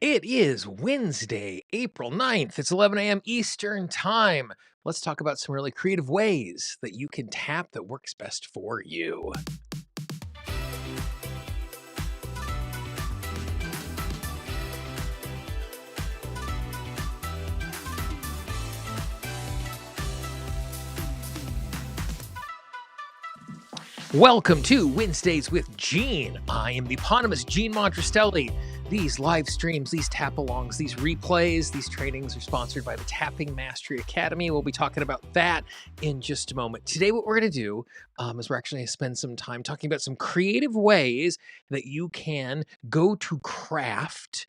It is Wednesday, April 9th. It's 11 a.m. Eastern Time. Let's talk about some really creative ways that you can tap that works best for you. Welcome to Wednesdays with Gene. I am the eponymous Gene Montrastelli. These live streams, these tap-alongs, these replays, these trainings are sponsored by the Tapping Mastery Academy. We'll be talking about that in just a moment. Today, what we're going to do is we're actually going to spend some time talking about some creative ways that you can go to craft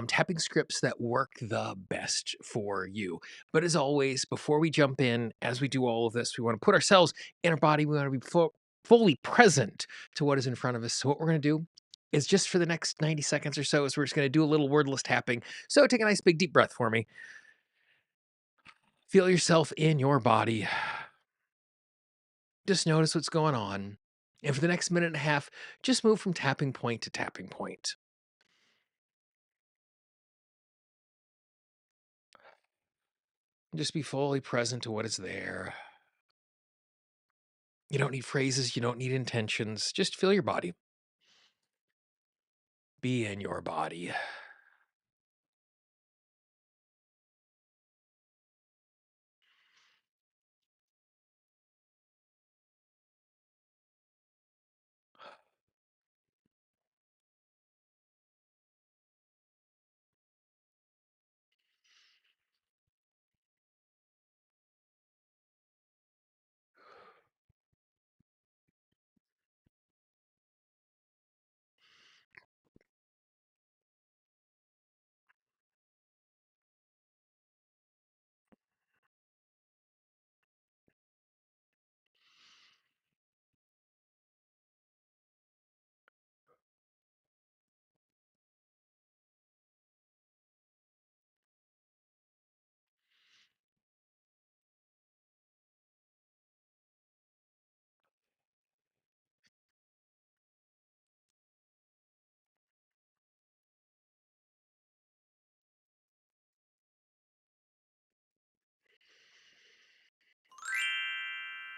tapping scripts that work the best for you. But as always, before we jump in, as we do all of this, we want to put ourselves in our body. We want to be fully present to what is in front of us. So what we're going to do is just for the next 90 seconds or so is we're just going to do a little wordless tapping. So take a nice big deep breath for me. Feel yourself in your body. Just notice what's going on. And for the next minute and a half, just move from tapping point to tapping point. Just be fully present to what is there. You don't need phrases. You don't need intentions. Just feel your body. Be in your body.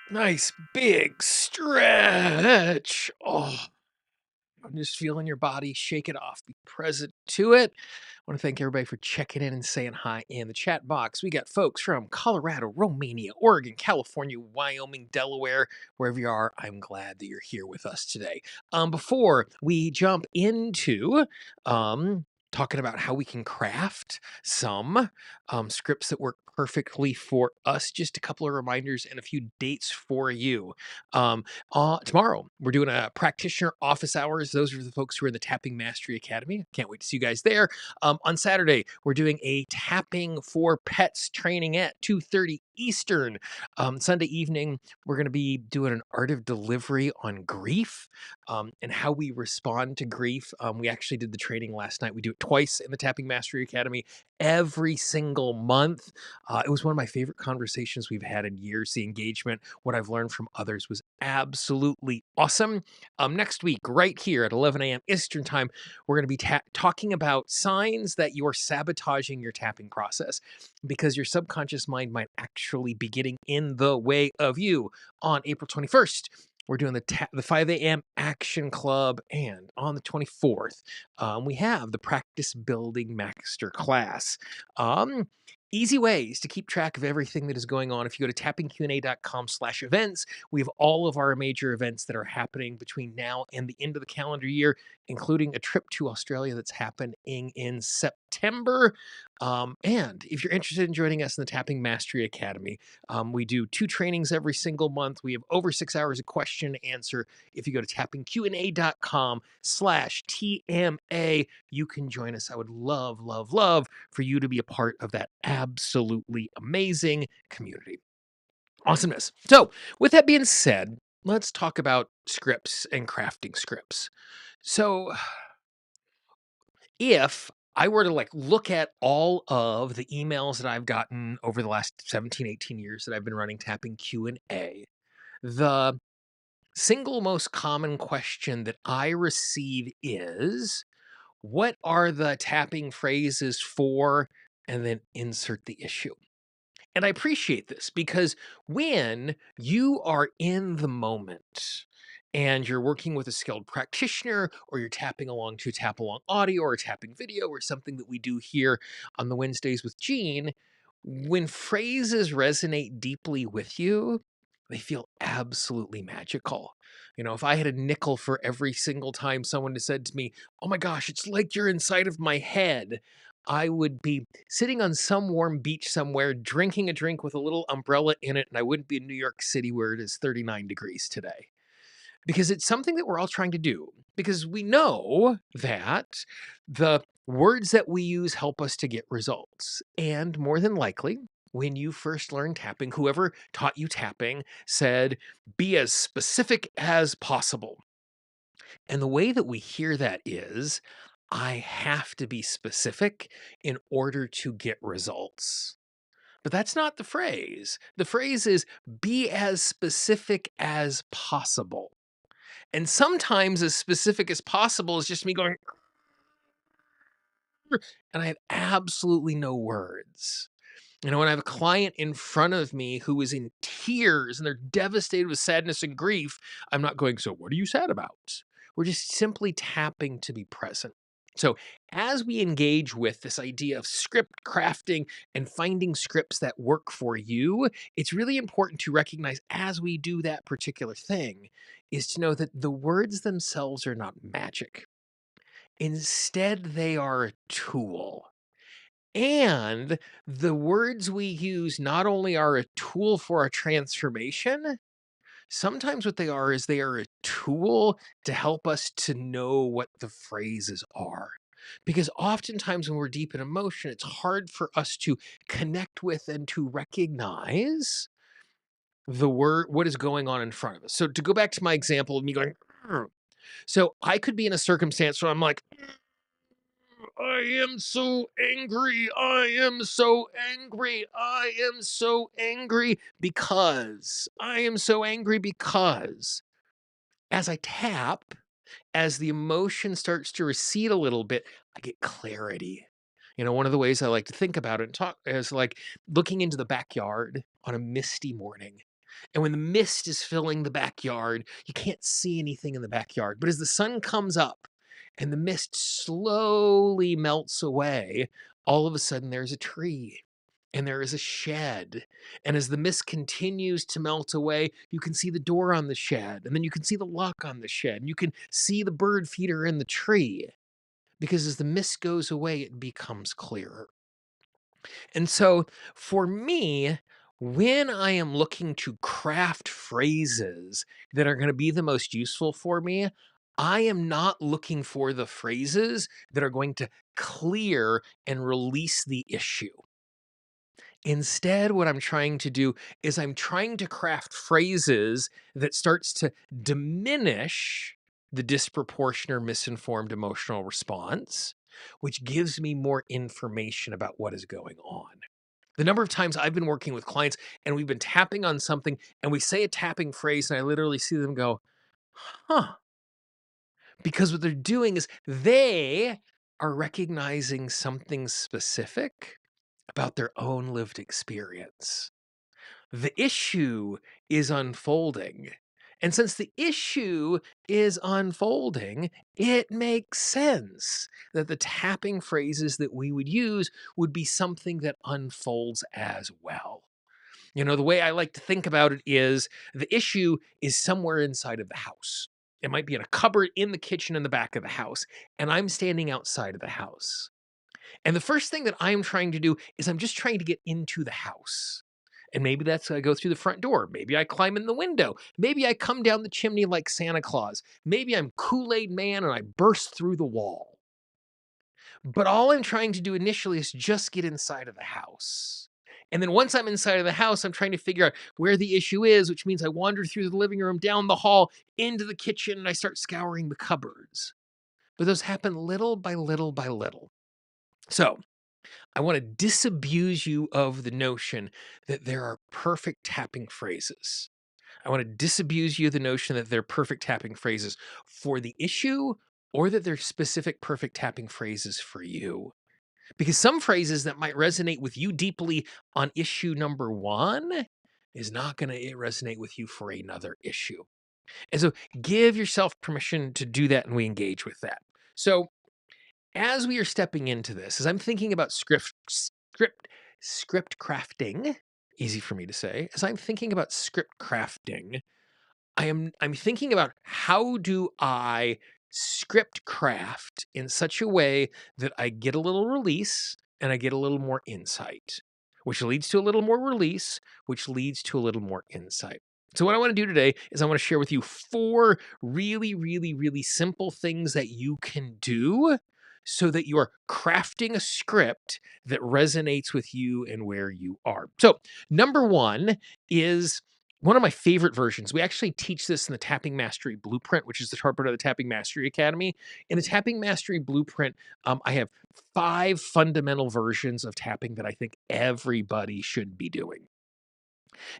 Nice big stretch. Oh, I'm just feeling your body, shake it off, be present to it. I want to thank everybody for checking in and saying hi in the chat box. We got folks from Colorado, Romania, Oregon, California, Wyoming, Delaware, wherever you are. I'm glad that you're here with us today. Before we jump into talking about how we can craft some scripts that work perfectly for us, just a couple of reminders and a few dates for you. Tomorrow, we're doing a practitioner office hours. Those are the folks who are in the Tapping Mastery Academy. Can't wait to see you guys there. On Saturday, we're doing a tapping for pets training at 2:30 Eastern. Sunday evening, we're going to be doing an art of delivery on grief and how we respond to grief. We actually did the training last night. We do it twice in the Tapping Mastery Academy every single month. It was one of my favorite conversations we've had in years. The engagement, what I've learned from others was absolutely awesome. Next week, right here at 11 a.m. Eastern Time, we're going to be talking about signs that you're sabotaging your tapping process because your subconscious mind might actually be getting in the way of you. On April 21st, we're doing the 5 a.m. Action Club, and on the 24th, we have the Practice Building Master Class. Easy ways to keep track of everything that is going on. If you go to tappingqa.com/events, we have all of our major events that are happening between now and the end of the calendar year, including a trip to Australia that's happening in September. And if you're interested in joining us in the Tapping Mastery Academy, we do 2 trainings every single month. We have over 6 hours of question and answer. If you go to tappingqa.com/TMA, you can join us. I would love, love, love for you to be a part of that absolutely amazing community. Awesomeness. So, with that being said, let's talk about scripts and crafting scripts. So, if I were to look at all of the emails that I've gotten over the last 17, 18 years that I've been running Tapping Q&A, the single most common question that I receive is, What are the tapping phrases for? And then insert the issue. And I appreciate this because when you are in the moment and you're working with a skilled practitioner or you're tapping along to tap along audio or tapping video or something that we do here on the Wednesdays with Gene, when phrases resonate deeply with you, they feel absolutely magical. If I had a nickel for every single time someone has said to me, "Oh my gosh, it's like you're inside of my head," I would be sitting on some warm beach somewhere, drinking a drink with a little umbrella in it, and I wouldn't be in New York City where it is 39 degrees today. Because it's something that we're all trying to do. Because we know that the words that we use help us to get results. And more than likely, when you first learned tapping, whoever taught you tapping said, be as specific as possible. And the way that we hear that is, I have to be specific in order to get results. But that's not the phrase. The phrase is be as specific as possible. And sometimes as specific as possible is just me going, and I have absolutely no words. When I have a client in front of me who is in tears and they're devastated with sadness and grief, I'm not going, so what are you sad about? We're just simply tapping to be present. So, as we engage with this idea of script crafting and finding scripts that work for you, it's really important to recognize as we do that particular thing is to know that the words themselves are not magic. Instead, they are a tool. And the words we use not only are a tool for our transformation, sometimes what they are is they are a tool to help us to know what the phrases are. Because oftentimes when we're deep in emotion, it's hard for us to connect with and to recognize the word, what is going on in front of us. So to go back to my example of me going, "Ugh." So I could be in a circumstance where I'm like, I am so angry. I am so angry. I am so angry because I am so angry because as I tap, as the emotion starts to recede a little bit, I get clarity. One of the ways I like to think about it and talk is like looking into the backyard on a misty morning. And when the mist is filling the backyard, you can't see anything in the backyard. But as the sun comes up and the mist slowly melts away, all of a sudden there's a tree and there is a shed. And as the mist continues to melt away, you can see the door on the shed, and then you can see the lock on the shed, and you can see the bird feeder in the tree. Because as the mist goes away, it becomes clearer. And so for me, when I am looking to craft phrases that are going to be the most useful for me, I am not looking for the phrases that are going to clear and release the issue. Instead, what I'm trying to do is I'm trying to craft phrases that starts to diminish the disproportionate or misinformed emotional response, which gives me more information about what is going on. The number of times I've been working with clients and we've been tapping on something and we say a tapping phrase and I literally see them go, huh, because what they're doing is they are recognizing something specific about their own lived experience. The issue is unfolding. And since the issue is unfolding, it makes sense that the tapping phrases that we would use would be something that unfolds as well. The way I like to think about it is the issue is somewhere inside of the house. It might be in a cupboard in the kitchen in the back of the house, and I'm standing outside of the house. And the first thing that I'm trying to do is I'm just trying to get into the house. And maybe that's I go through the front door. Maybe I climb in the window. Maybe I come down the chimney like Santa Claus. Maybe I'm Kool-Aid Man and I burst through the wall. But all I'm trying to do initially is just get inside of the house. And then once I'm inside of the house, I'm trying to figure out where the issue is, which means I wander through the living room, down the hall, into the kitchen, and I start scouring the cupboards. But those happen little by little by little. So I want to disabuse you of the notion that there are perfect tapping phrases. I want to disabuse you of the notion that they're perfect tapping phrases for the issue or that they're specific perfect tapping phrases for you. Because some phrases that might resonate with you deeply on issue number one is not going to resonate with you for another issue. And so give yourself permission to do that and we engage with that. So as we are stepping into this, as I'm thinking about script crafting, easy for me to say, as I'm thinking about script crafting, I'm thinking about how do I script craft in such a way that I get a little release and I get a little more insight, which leads to a little more release, which leads to a little more insight. So what I want to do today is I want to share with you four really, really, really simple things that you can do so that you are crafting a script that resonates with you and where you are. So number one is one of my favorite versions. We actually teach this in the Tapping Mastery Blueprint, which is the part of the Tapping Mastery Academy. In the Tapping Mastery Blueprint, I have 5 fundamental versions of tapping that I think everybody should be doing.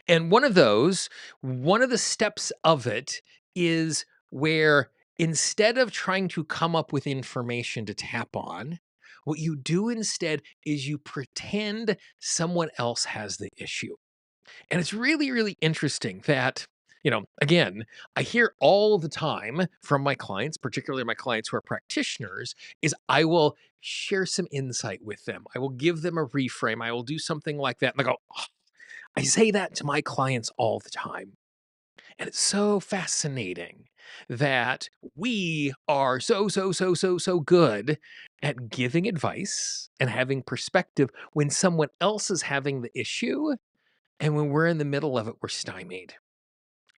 And one of the steps of it is where instead of trying to come up with information to tap on, what you do instead is you pretend someone else has the issue. And it's really, really interesting that, again, I hear all the time from my clients, particularly my clients who are practitioners, is I will share some insight with them. I will give them a reframe. I will do something like that. And they go, "Oh," I say that to my clients all the time. And it's so fascinating that we are so good at giving advice and having perspective when someone else is having the issue. And when we're in the middle of it, we're stymied.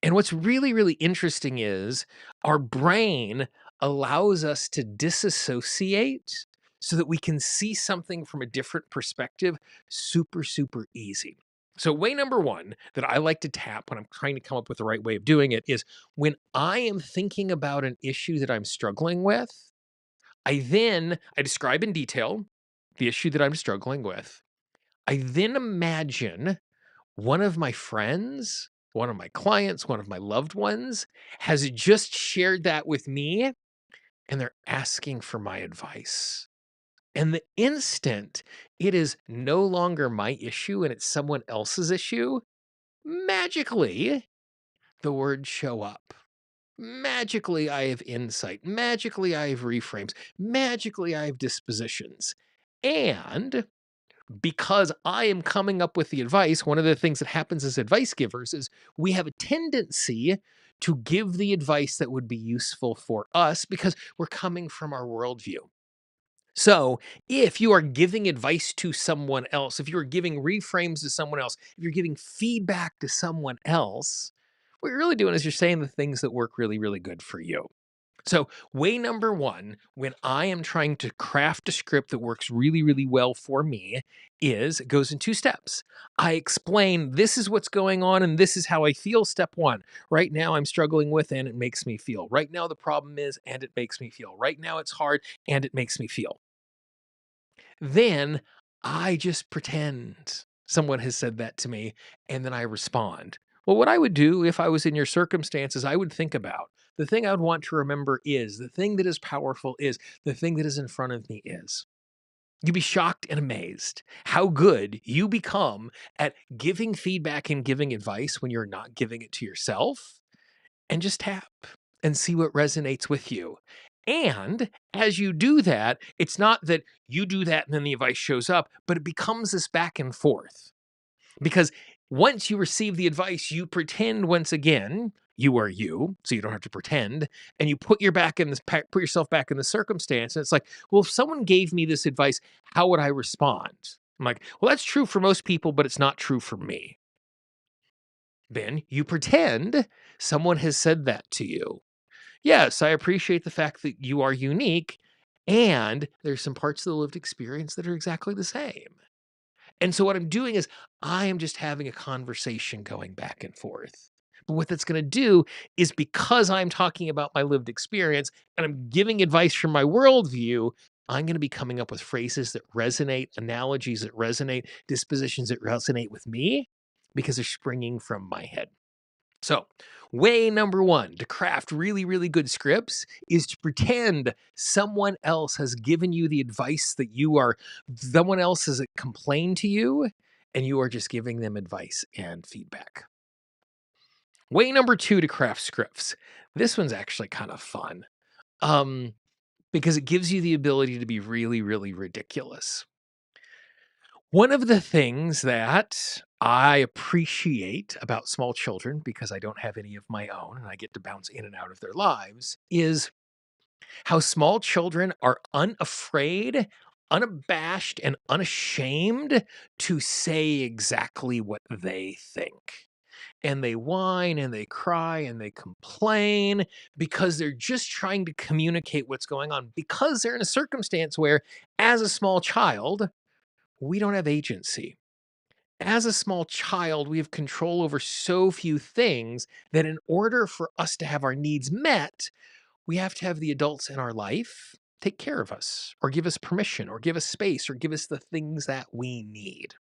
And what's really, really interesting is our brain allows us to disassociate so that we can see something from a different perspective super, super easy. So, way number one that I like to tap when I'm trying to come up with the right way of doing it is when I am thinking about an issue that I'm struggling with, I describe in detail the issue that I'm struggling with. I then imagine one of my friends, one of my clients, one of my loved ones has just shared that with me and they're asking for my advice. And the instant it is no longer my issue and it's someone else's issue, magically the words show up. Magically, I have insight. Magically, I have reframes. Magically, I have dispositions. And because I am coming up with the advice, one of the things that happens as advice givers is we have a tendency to give the advice that would be useful for us because we're coming from our worldview. So, if you are giving advice to someone else, if you are giving reframes to someone else, if you're giving feedback to someone else, what you're really doing is you're saying the things that work really, really good for you. So, way number one, when I am trying to craft a script that works really, really well for me, is it goes in 2 steps. I explain this is what's going on and this is how I feel. Step one, right now I'm struggling with and it makes me feel. Right now the problem is and it makes me feel. Right now it's hard and it makes me feel. Then I just pretend someone has said that to me and then I respond. Well, what I would do if I was in your circumstances, I would think about the thing I would want to remember is the thing that is powerful is the thing that is in front of me is. You'd be shocked and amazed how good you become at giving feedback and giving advice when you're not giving it to yourself and just tap and see what resonates with you. And as you do that, it's not that you do that and then the advice shows up, but it becomes this back and forth. Because once you receive the advice, you pretend once again you are you, so you don't have to pretend, and you put yourself back in the circumstance. And it's like, well, if someone gave me this advice, how would I respond? I'm like, well, that's true for most people, but it's not true for me. Then you pretend someone has said that to you. Yes, I appreciate the fact that you are unique, and there's some parts of the lived experience that are exactly the same. And so what I'm doing is I am just having a conversation going back and forth. But what that's going to do is because I'm talking about my lived experience and I'm giving advice from my worldview, I'm going to be coming up with phrases that resonate, analogies that resonate, dispositions that resonate with me because they're springing from my head. So, way number one to craft really, really good scripts is to pretend someone else has given you the advice someone else has complained to you, and you are just giving them advice and feedback. Way number two to craft scripts. This one's actually kind of fun um, because it gives you the ability to be really, really ridiculous. One of the things that I appreciate about small children, because I don't have any of my own and I get to bounce in and out of their lives, is how small children are unafraid, unabashed, and unashamed to say exactly what they think. And they whine and they cry and they complain because they're just trying to communicate what's going on, because they're in a circumstance where, as a small child, we don't have agency. As a small child, we have control over so few things that in order for us to have our needs met, we have to have the adults in our life take care of us or give us permission or give us space or give us the things that we need.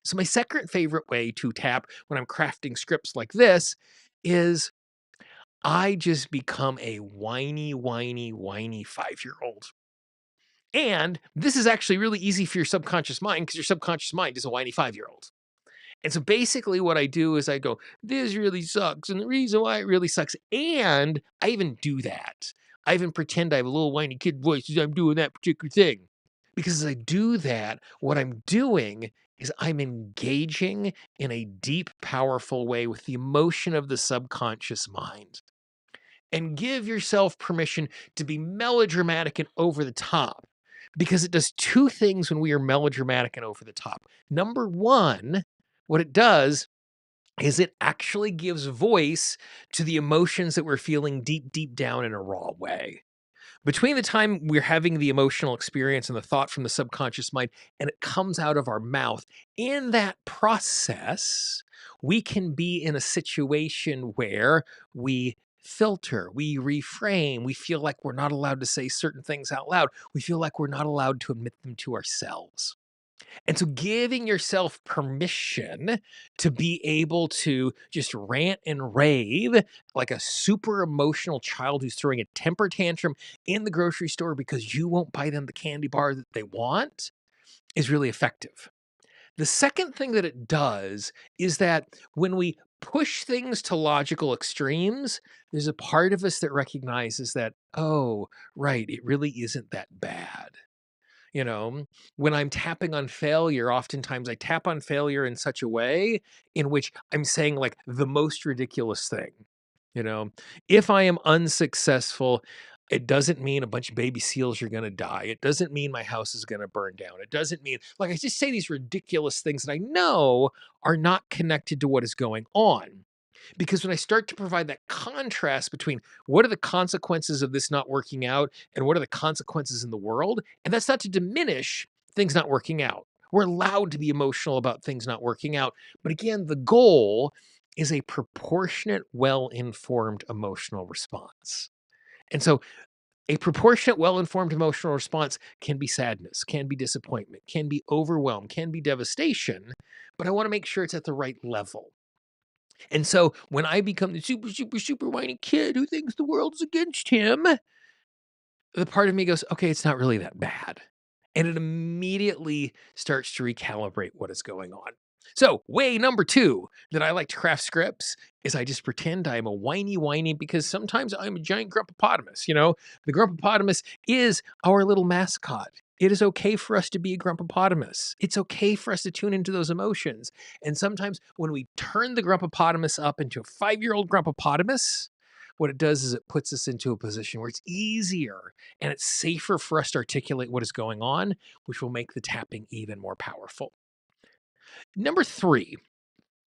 So, my second favorite way to tap when I'm crafting scripts like this is I just become a whiny, whiny, whiny 5-year old. And this is actually really easy for your subconscious mind because your subconscious mind is a whiny 5-year old. And so basically what I do is I go, this really sucks. And the reason why it really sucks. And I even do that. I even pretend I have a little whiny kid voice as I'm doing that particular thing. Because as I do that, what I'm doing is I'm engaging in a deep, powerful way with the emotion of the subconscious mind. And give yourself permission to be melodramatic and over the top. Because it does two things when we are melodramatic and over the top. Number one, what it does is it actually gives voice to the emotions that we're feeling deep, deep down in a raw way. Between the time we're having the emotional experience and the thought from the subconscious mind and it comes out of our mouth, in that process, we can be in a situation where we filter, we reframe, we feel like we're not allowed to say certain things out loud, we feel like we're not allowed to admit them to ourselves. And so giving yourself permission to be able to just rant and rave like a super emotional child who's throwing a temper tantrum in the grocery store because you won't buy them the candy bar that they want is really effective. The second thing that it does is that when we push things to logical extremes, there's a part of us that recognizes that, oh, right, it really isn't that bad. You know, when I'm tapping on failure, oftentimes I tap on failure in such a way in which I'm saying like the most ridiculous thing. You know, if I am unsuccessful, it doesn't mean a bunch of baby seals are going to die. It doesn't mean my house is going to burn down. It doesn't mean like I just say these ridiculous things that I know are not connected to what is going on. Because when I start to provide that contrast between what are the consequences of this not working out and what are the consequences in the world, and that's not to diminish things not working out. We're allowed to be emotional about things not working out. But again, the goal is a proportionate, well informed emotional response. And so, a proportionate, well informed emotional response can be sadness, can be disappointment, can be overwhelm, can be devastation. But I want to make sure it's at the right level. And so when I become the super, super, super whiny kid who thinks the world is against him, the part of me goes, okay, it's not really that bad. And it immediately starts to recalibrate what is going on. So, way number two that I like to craft scripts is I just pretend I'm a whiny because sometimes I'm a giant grumpopotamus. You know, the grumpopotamus is our little mascot. It is okay for us to be a grumpopotamus. It's okay for us to tune into those emotions. And sometimes when we turn the grumpopotamus up into a 5-year-old grumpopotamus, what it does is it puts us into a position where it's easier and it's safer for us to articulate what is going on, which will make the tapping even more powerful. Number three,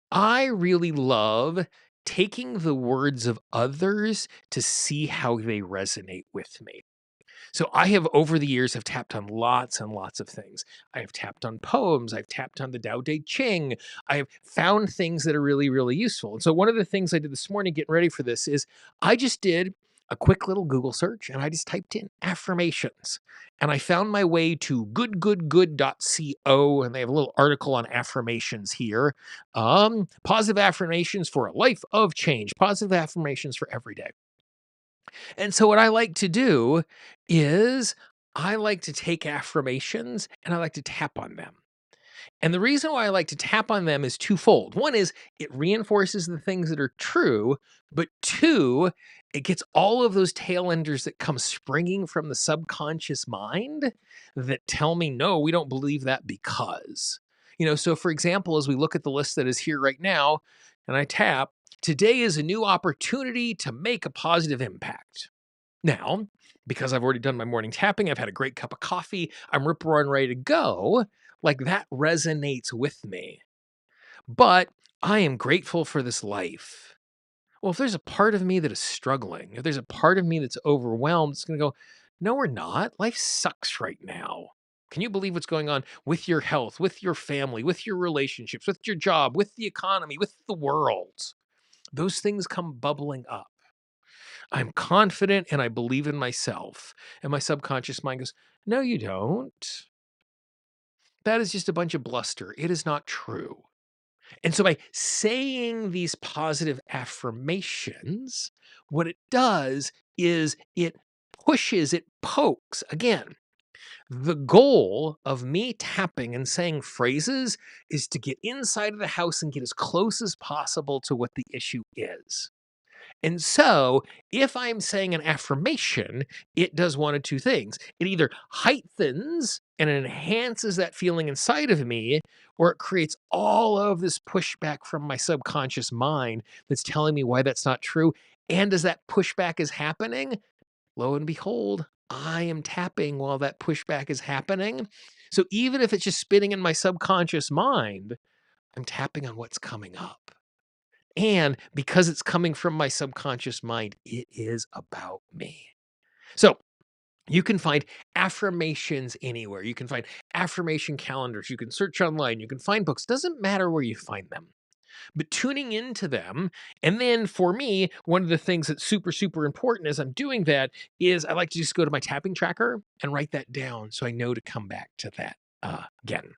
I really love taking the words of others to see how they resonate with me. So I have over the years have tapped on lots and lots of things. I have tapped on poems, I've tapped on the Tao Te Ching. I have found things that are really, really useful. And so one of the things I did this morning getting ready for this is I just did a quick little Google search and I just typed in affirmations. And I found my way to goodgoodgood.co, and they have a little article on affirmations here. Positive affirmations for a life of change, positive affirmations for every day. And so, what I like to do is I like to take affirmations and I like to tap on them. And the reason why I like to tap on them is twofold. One is it reinforces the things that are true, but two, it gets all of those tail enders that come springing from the subconscious mind that tell me, no, we don't believe that because. So for example, as we look at the list that is here right now, and I tap, today is a new opportunity to make a positive impact. Now, because I've already done my morning tapping, I've had a great cup of coffee, I'm rip roaring ready to go. Like that resonates with me. But I am grateful for this life. Well, if there's a part of me that is struggling, if there's a part of me that's overwhelmed, it's going to go, no, we're not. Life sucks right now. Can you believe what's going on with your health, with your family, with your relationships, with your job, with the economy, with the world? Those things come bubbling up. I'm confident and I believe in myself. And my subconscious mind goes, no, you don't. That is just a bunch of bluster. It is not true. And so by saying these positive affirmations, what it does is it pushes, it pokes. Again, the goal of me tapping and saying phrases is to get inside of the house and get as close as possible to what the issue is. And so, if I'm saying an affirmation, it does one of two things. It either heightens and enhances that feeling inside of me, or it creates all of this pushback from my subconscious mind that's telling me why that's not true. And as that pushback is happening, lo and behold, I am tapping while that pushback is happening. So, even if it's just spinning in my subconscious mind, I'm tapping on what's coming up. And because it's coming from my subconscious mind, it is about me. So you can find affirmations anywhere. You can find affirmation calendars. You can search online. You can find books. Doesn't matter where you find them. But tuning into them. And then for me, one of the things that's super, super important as I'm doing that is I like to just go to my tapping tracker and write that down so I know to come back to that again.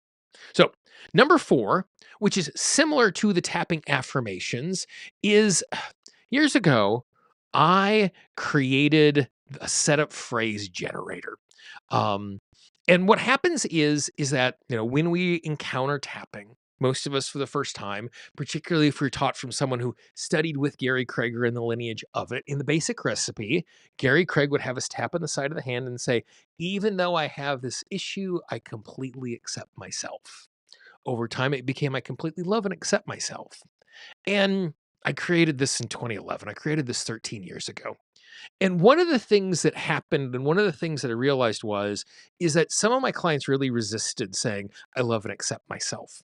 So, number 4, which is similar to the tapping affirmations, is years ago, I created a setup phrase generator. Um, and what happens is that, when we encounter tapping, most of us for the first time, particularly if we're taught from someone who studied with Gary Craig or in the lineage of it, in the basic recipe, Gary Craig would have us tap on the side of the hand and say, even though I have this issue, I completely accept myself. Over time, it became I completely love and accept myself. And I created this in 2011. I created this 13 years ago. And one of the things that happened and one of the things that I realized is that some of my clients really resisted saying, I love and accept myself.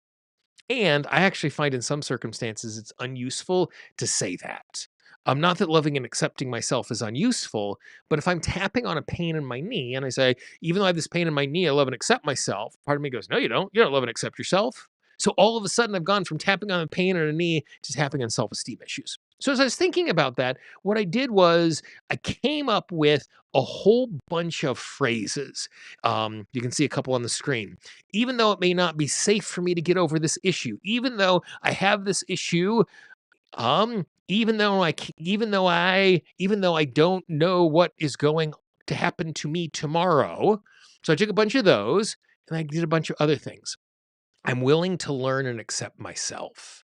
And I actually find in some circumstances it's unuseful to say that. Not that loving and accepting myself is unuseful, but if I'm tapping on a pain in my knee and I say, even though I have this pain in my knee, I love and accept myself, part of me goes, no, you don't. You don't love and accept yourself. So all of a sudden, I've gone from tapping on a pain in a knee to tapping on self esteem issues. So as I was thinking about that, what I did was I came up with a whole bunch of phrases. You can see a couple on the screen. Even though it may not be safe for me to get over this issue, even though I have this issue, even though I don't know what is going to happen to me tomorrow. So I took a bunch of those and I did a bunch of other things. I'm willing to learn and accept myself.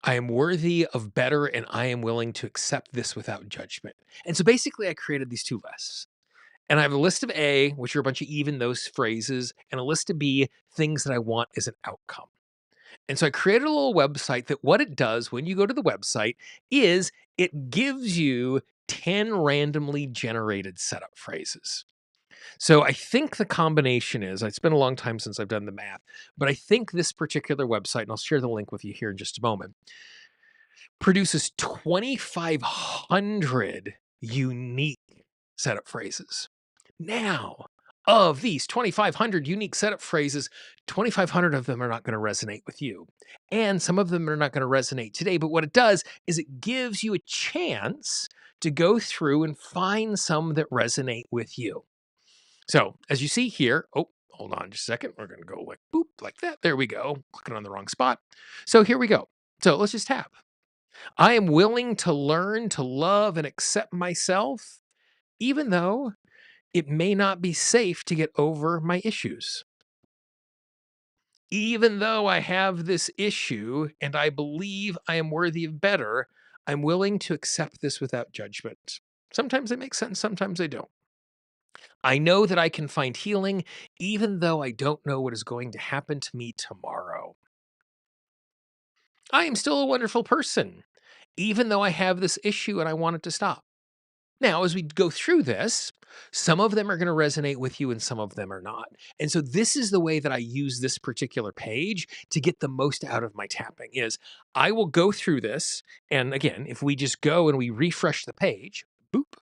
I am worthy of better and I am willing to accept this without judgment. And so basically I created these two lists. And I have a list of A, which are a bunch of even those phrases, and a list of B, things that I want as an outcome. And so I created a little website that what it does when you go to the website is it gives you 10 randomly generated setup phrases. So I think the combination is, it's been a long time since I've done the math, but I think this particular website, and I'll share the link with you here in just a moment, produces 2,500 unique setup phrases. Now, of these 2,500 unique setup phrases, 2,500 of them are not going to resonate with you. And some of them are not going to resonate today. But what it does is it gives you a chance to go through and find some that resonate with you. So as you see here, oh, hold on just a second. We're going to go like boop, like that. There we go. Clicking on the wrong spot. So here we go. So let's just tap. I am willing to learn to love and accept myself, even though it may not be safe to get over my issues. Even though I have this issue and I believe I am worthy of better, I'm willing to accept this without judgment. Sometimes it makes sense, sometimes I don't. I know that I can find healing even though I don't know what is going to happen to me tomorrow. I am still a wonderful person, even though I have this issue and I want it to stop. Now, as we go through this, some of them are going to resonate with you and some of them are not. And so this is the way that I use this particular page to get the most out of my tapping is I will go through this. And again, if we just go and we refresh the page, boop,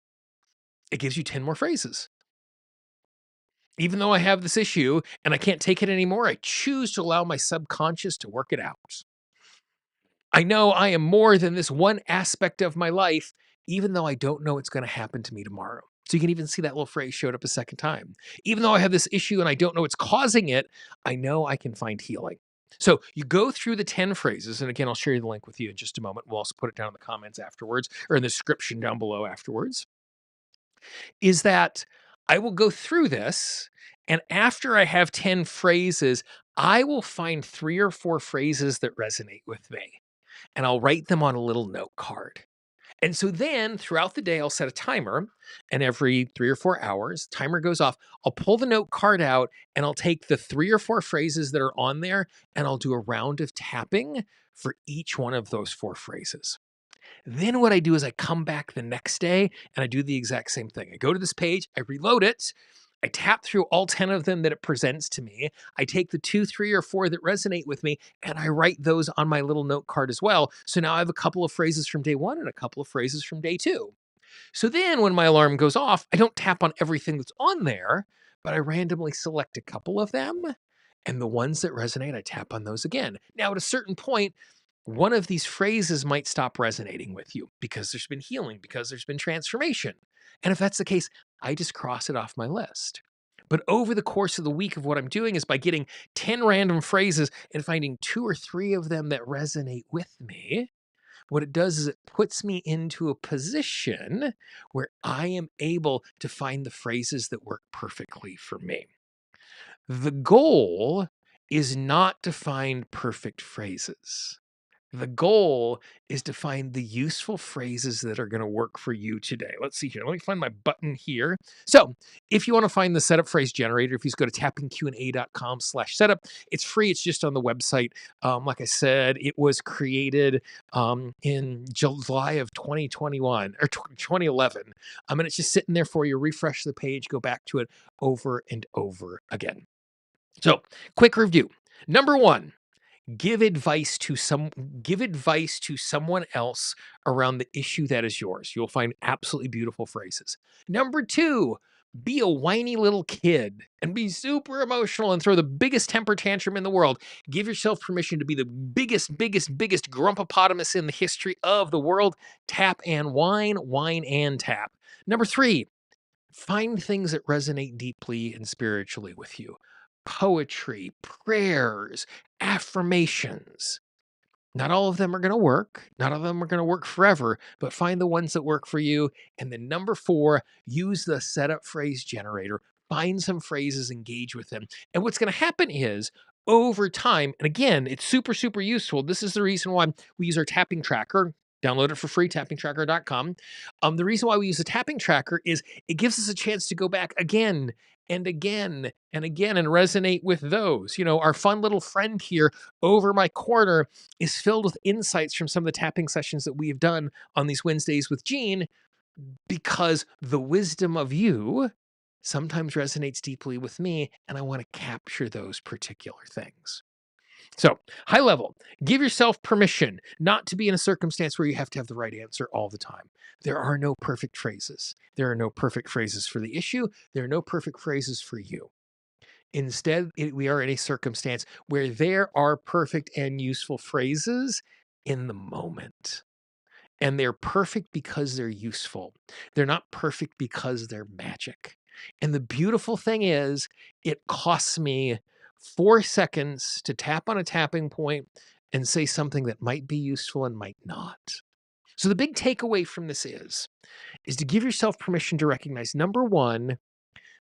it gives you 10 more phrases. Even though I have this issue and I can't take it anymore, I choose to allow my subconscious to work it out. I know I am more than this one aspect of my life, even though I don't know what's going to happen to me tomorrow. So you can even see that little phrase showed up a second time. Even though I have this issue and I don't know what's causing it, I know I can find healing. So you go through the 10 phrases, and again, I'll share the link with you in just a moment. We'll also put it down in the comments afterwards or in the description down below afterwards. Is that I will go through this, and after I have 10 phrases, I will find 3 or 4 phrases that resonate with me and I'll write them on a little note card. And so then throughout the day, I'll set a timer, and every 3 or 4 hours, timer goes off. I'll pull the note card out and I'll take the 3 or 4 phrases that are on there and I'll do a round of tapping for each one of those 4 phrases. Then what I do is I come back the next day and I do the exact same thing. I go to this page, I reload it, I tap through all 10 of them that it presents to me. I take the 2, 3, or 4 that resonate with me and I write those on my little note card as well. So now I have a couple of phrases from day 1 and a couple of phrases from day 2. So then when my alarm goes off, I don't tap on everything that's on there, but I randomly select a couple of them. And the ones that resonate, I tap on those again. Now, at a certain point, one of these phrases might stop resonating with you because there's been healing, because there's been transformation. And if that's the case, I just cross it off my list. But over the course of the week of what I'm doing is by getting 10 random phrases and finding 2 or 3 of them that resonate with me, what it does is it puts me into a position where I am able to find the phrases that work perfectly for me. The goal is not to find perfect phrases. The goal is to find the useful phrases that are going to work for you today. Let's see here. Let me find my button here. So if you want to find the setup phrase generator, if you just go to tappingqa.com/setup, it's free. It's just on the website. Like I said, it was created in July of 2021 or 2011. And it's just sitting there for you. Refresh the page, go back to it over and over again. So quick review. Number 1, give advice to someone else around the issue that is yours. You'll find absolutely beautiful phrases. Number 2, be a whiny little kid and be super emotional and throw the biggest temper tantrum in the world. Give yourself permission to be the biggest grumpopotamus in the history of the world. Tap and whine and tap. Number 3, find things that resonate deeply and spiritually with you. Poetry, prayers, affirmations. Not all of them are going to work. Not all of them are going to work forever, but find the ones that work for you. And then number 4, use the setup phrase generator. Find some phrases, engage with them. And what's going to happen is over time, and again, it's super useful. This is the reason why we use our tapping tracker. Download it for free, tappingtracker.com. The reason why we use the tapping tracker is it gives us a chance to go back again and again and again and resonate with those. You know, our fun little friend here over my corner is filled with insights from some of the tapping sessions that we have done on these Wednesdays with Gene, because the wisdom of you sometimes resonates deeply with me, and I want to capture those particular things. So, high level, give yourself permission not to be in a circumstance where you have to have the right answer all the time. There are no perfect phrases. There are no perfect phrases for the issue. There are no perfect phrases for you. Instead, we are in a circumstance where there are perfect and useful phrases in the moment. and they're perfect because they're useful. They're not perfect because they're magic. And the beautiful thing is, it costs me 4 seconds to tap on a tapping point and say something that might be useful and might not. So the big takeaway from this is to give yourself permission to recognize, number 1,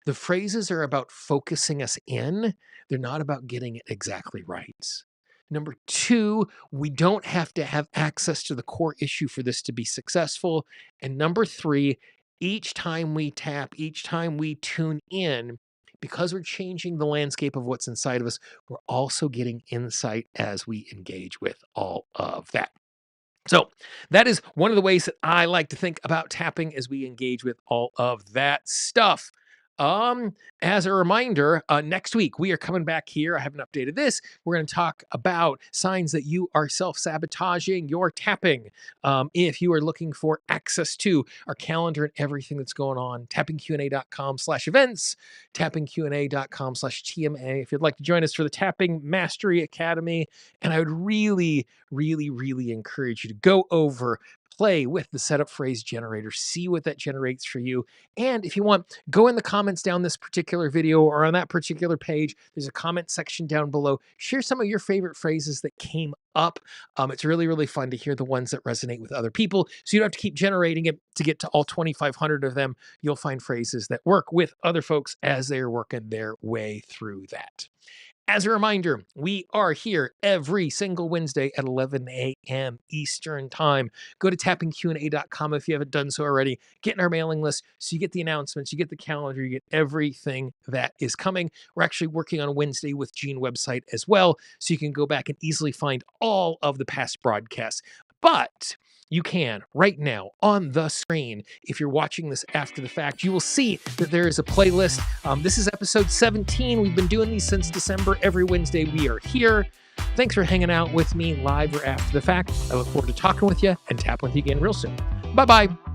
the phrases are about focusing us in. They're not about getting it exactly right. Number 2, we don't have to have access to the core issue for this to be successful. And number 3, each time we tap, each time we tune in, because we're changing the landscape of what's inside of us, we're also getting insight as we engage with all of that. So that is one of the ways that I like to think about tapping as we engage with all of that stuff. As a reminder, next week we are coming back here. I haven't updated this. We're going to talk about signs that you are self-sabotaging your tapping. If you are looking for access to our calendar and everything that's going on, tappingqna.com/events, tappingqna.com/TMA. If you'd like to join us for the Tapping Mastery Academy, and I would really, really encourage you to go over, play with the setup phrase generator, see what that generates for you. And if you want, go in the comments down this particular video or on that particular page. There's a comment section down below. Share some of your favorite phrases that came up. It's really fun to hear the ones that resonate with other people. So you don't have to keep generating it to get to all 2,500 of them. You'll find phrases that work with other folks as they're working their way through that. As a reminder, we are here every single Wednesday at 11 a.m. Eastern Time. Go to tappingqna.com if you haven't done so already. Get in our mailing list so you get the announcements, you get the calendar, you get everything that is coming. We're actually working on Wednesday with Gene website as well, so you can go back and easily find all of the past broadcasts. But you can right now on the screen. If you're watching this after the fact, you will see that there is a playlist. This is episode 17. We've been doing these since December. Every Wednesday we are here. Thanks for hanging out with me live or after the fact. I look forward to talking with you and tapping with you again real soon. Bye-bye.